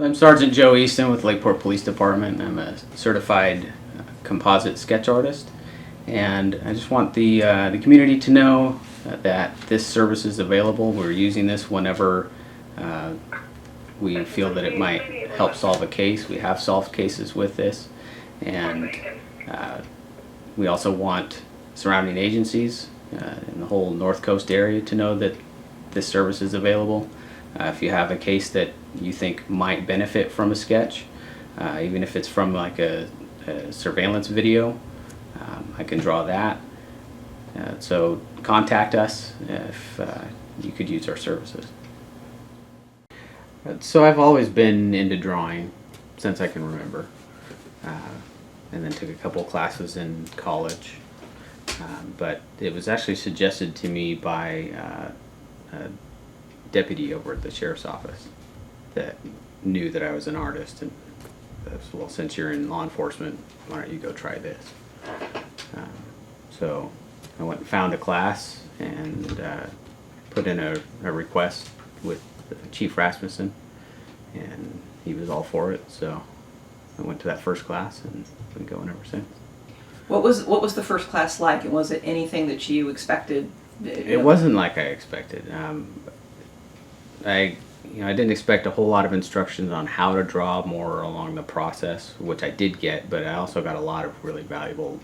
I'm Sergeant Joe Eastham with Lakeport Police Department. I'm a certified composite sketch artist, and I just want the community to know that this service is available. We're using this whenever we feel that it might help solve a case. We have solved cases with this, and we also want surrounding agencies in the whole North Coast area to know that this service is available. If you have a case that you think might benefit from a sketch, even if it's from like a surveillance video, I can draw that. So contact us if you could use our services. So I've always been into drawing since I can remember, and then took a couple classes in college. But it was actually suggested to me by a deputy over at the sheriff's office that knew that I was an artist, and said, well, since you're in law enforcement, why don't you go try this? So I went and found a class and put in a request with Chief Rasmussen, and he was all for it. So I went to that first class and been going ever since. What was the first class like, and was it anything that you expected? It wasn't like I expected. I didn't expect a whole lot of instructions on how to draw, more along the process, which I did get, but I also got a lot of really valuable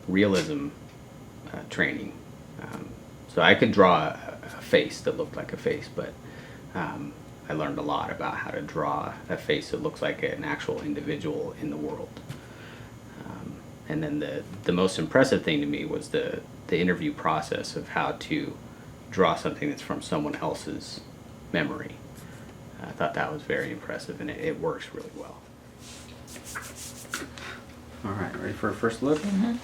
realism training. So I could draw a face that looked like a face, but I learned a lot about how to draw a face that looks like an actual individual in the world. And then the most impressive thing to me was the interview process of how to draw something that's from someone else's memory. I thought that was very impressive, and it works really well. All right, ready for a first look? Mm-hmm.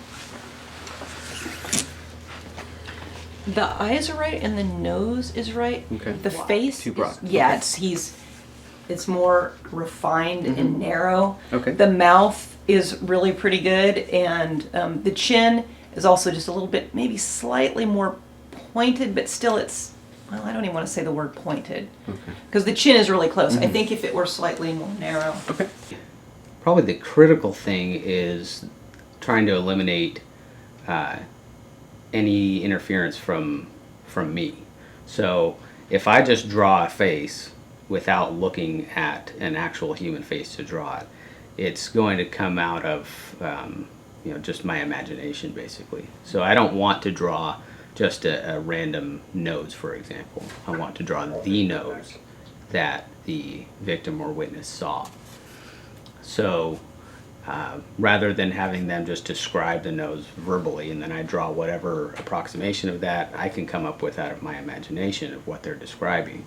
The eyes are right and the nose is right. Okay. The face, too broad. yeah, Okay. it's more refined and narrow. Okay. The mouth is really pretty good, and the chin is also just a little bit, maybe slightly more pointed, but still it's, well, I don't even want to say the word pointed, because the chin is really close. I think if it were slightly more narrow. Okay. Probably the critical thing is trying to eliminate any interference from me. So if I just draw a face without looking at an actual human face to draw it, it's going to come out of just my imagination, basically. So I don't want to draw just a random nose, for example. I want to draw the nose that the victim or witness saw. So rather than having them just describe the nose verbally and then I draw whatever approximation of that I can come up with out of my imagination of what they're describing,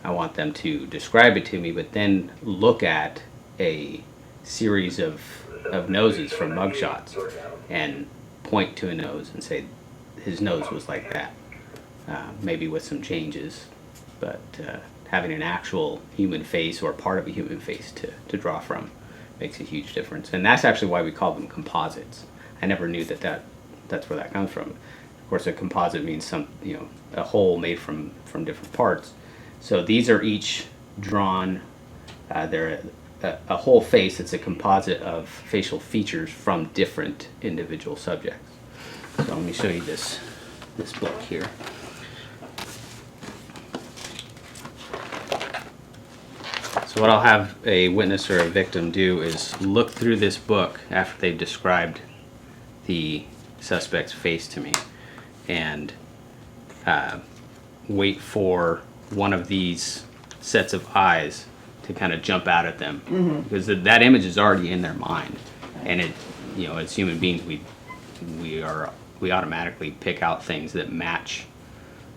I want them to describe it to me, but then look at a series of noses from mugshots and point to a nose and say, his nose was like that, maybe with some changes, but having an actual human face or part of a human face to draw from makes a huge difference. And that's actually why we call them composites. I never knew that's where that comes from. Of course, a composite means a whole made from different parts. So these are each drawn, they're a whole face. It's a composite of facial features from different individual subjects. So let me show you this book here. So what I'll have a witness or a victim do is look through this book after they've described the suspect's face to me and wait for one of these sets of eyes to kind of jump out at them, because that image is already in their mind, and as human beings we automatically pick out things that match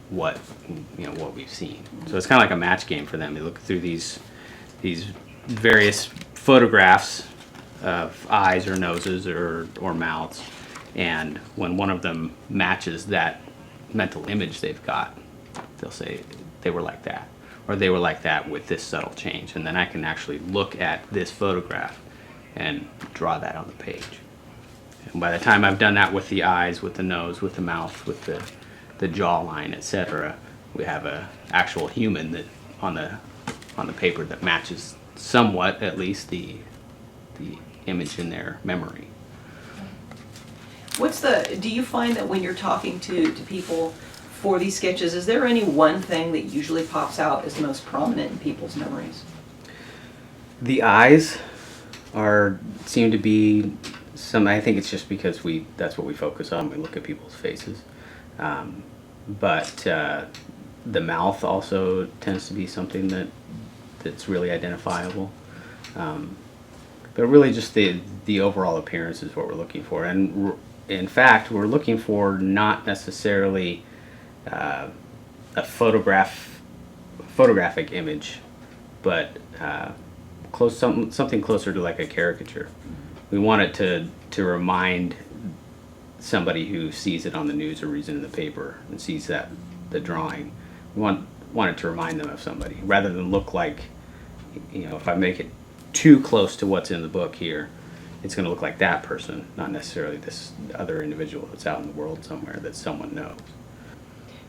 what we've seen. So it's kind of like a match game for them. They look through these various photographs of eyes or noses or mouths, and when one of them matches that mental image they've got, they'll say they were like that, or they were like that with this subtle change, and then I can actually look at this photograph and draw that on the page. And by the time I've done that with the eyes, with the nose, with the mouth, with the jawline, etc., we have a actual human that on the on the paper that matches somewhat, at least, the image in their memory. Do you find that when you're talking to people for these sketches, is there any one thing that usually pops out as the most prominent in people's memories? The eyes seem to be I think it's just because that's what we focus on. We look at people's faces. But the mouth also tends to be something that's really identifiable. But really just the overall appearance is what we're looking for. And in fact, we're looking for not necessarily a photographic image, but something closer to like a caricature. We want it to remind somebody who sees it on the news or reads it in the paper and sees the drawing. We want it to remind them of somebody, rather than look like, if I make it too close to what's in the book here, it's going to look like that person, not necessarily this other individual that's out in the world somewhere that someone knows.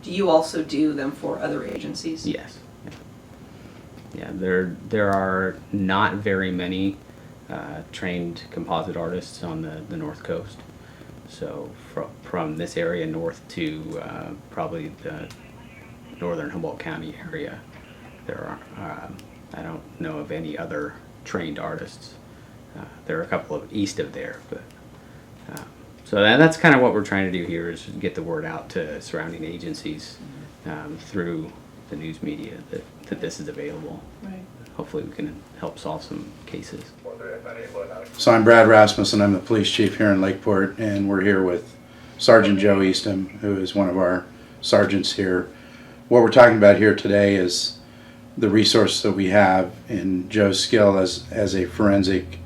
Do you also do them for other agencies? Yes. Yeah, there are not very many trained composite artists on the North Coast. So from this area north to probably the northern Humboldt County area, there are, I don't know of any other trained artists. There are a couple of east of there, but so that's kind of what we're trying to do here, is get the word out to surrounding agencies through the news media that this is available. Right. Hopefully we can help solve some cases. So I'm Brad Rasmussen. I'm the police chief here in Lakeport, and we're here with Sergeant Joe Eastham, who is one of our sergeants here. What we're talking about here today is the resource that we have in Joe's skill as a forensic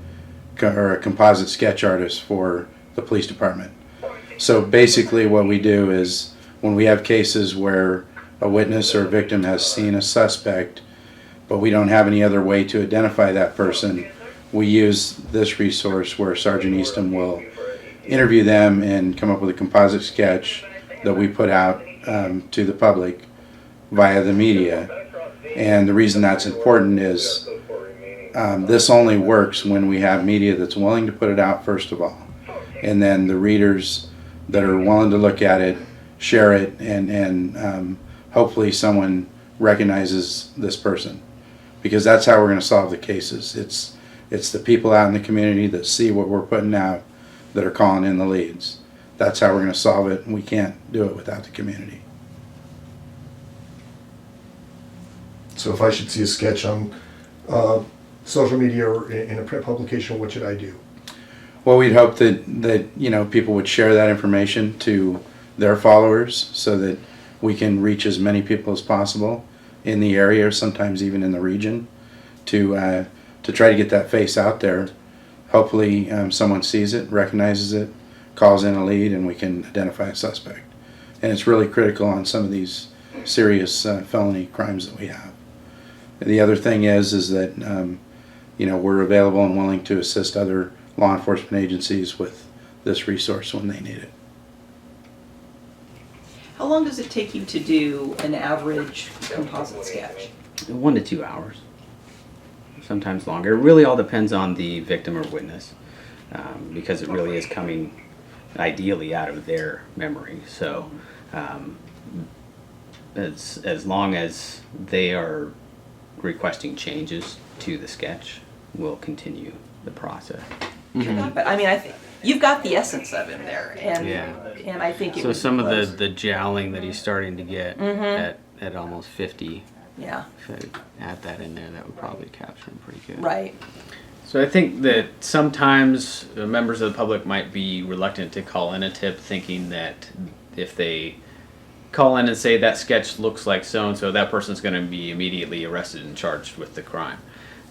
or a composite sketch artist for the police department. So basically what we do is when we have cases where a witness or a victim has seen a suspect, but we don't have any other way to identify that person, we use this resource where Sergeant Eastham will interview them and come up with a composite sketch that we put out to the public via the media. And the reason that's important is this only works when we have media that's willing to put it out, first of all, and then the readers that are willing to look at it, share it, and hopefully someone recognizes this person, because that's how we're going to solve the cases. It's the people out in the community that see what we're putting out that are calling in the leads. That's how we're going to solve it, and we can't do it without the community. So if I should see a sketch on social media or in a print publication, what should I do? Well, we'd hope that people would share that information to their followers so that we can reach as many people as possible in the area, or sometimes even in the region, to try to get that face out there. Hopefully someone sees it, recognizes it, calls in a lead, and we can identify a suspect. And it's really critical on some of these serious felony crimes that we have. The other thing is that we're available and willing to assist other law enforcement agencies with this resource when they need it. How long does it take you to do an average composite sketch? 1 to 2 hours, sometimes longer. It really all depends on the victim or witness, because it really is coming ideally out of their memory. So as long as they are requesting changes to the sketch, we'll continue the process. But I mean, I think you've got the essence of him there, and Yeah. I think it So would some be of close. the jowling that he's starting to get at almost 50, Yeah, if I add that in there, that would probably capture him pretty good. right. So I think that sometimes members of the public might be reluctant to call in a tip, thinking that if they call in and say that sketch looks like so-and-so, that person's going to be immediately arrested and charged with the crime.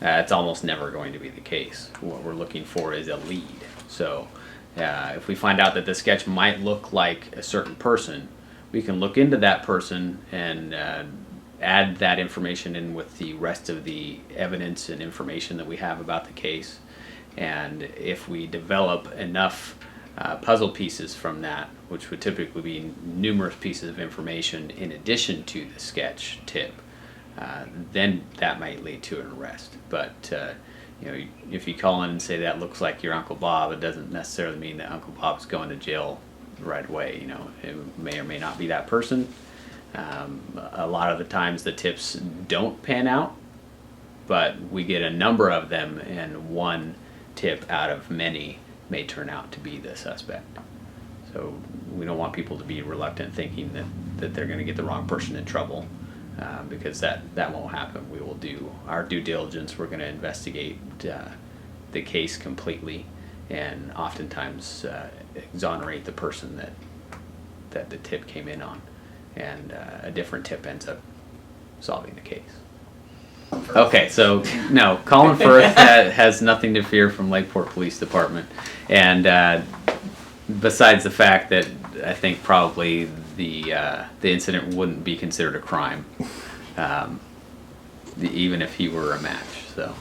It's almost never going to be the case. What we're looking for is a lead. So if we find out that the sketch might look like a certain person, we can look into that person and add that information in with the rest of the evidence and information that we have about the case. And if we develop enough puzzle pieces from that, which would typically be numerous pieces of information in addition to the sketch tip, then that might lead to an arrest. But you know, if you call in and say that looks like your Uncle Bob, it doesn't necessarily mean that Uncle Bob's going to jail right away. You know, it may or may not be that person. A lot of the times the tips don't pan out, but we get a number of them, and one tip out of many may turn out to be the suspect. So we don't want people to be reluctant thinking that they're going to get the wrong person in trouble, because that won't happen. We will do our due diligence. We're going to investigate the case completely, and oftentimes exonerate the person that the tip came in on, and a different tip ends up solving the case. Okay, so no, Colin Firth has nothing to fear from Lakeport Police Department, and besides the fact that I think probably the incident wouldn't be considered a crime, even if he were a match. So.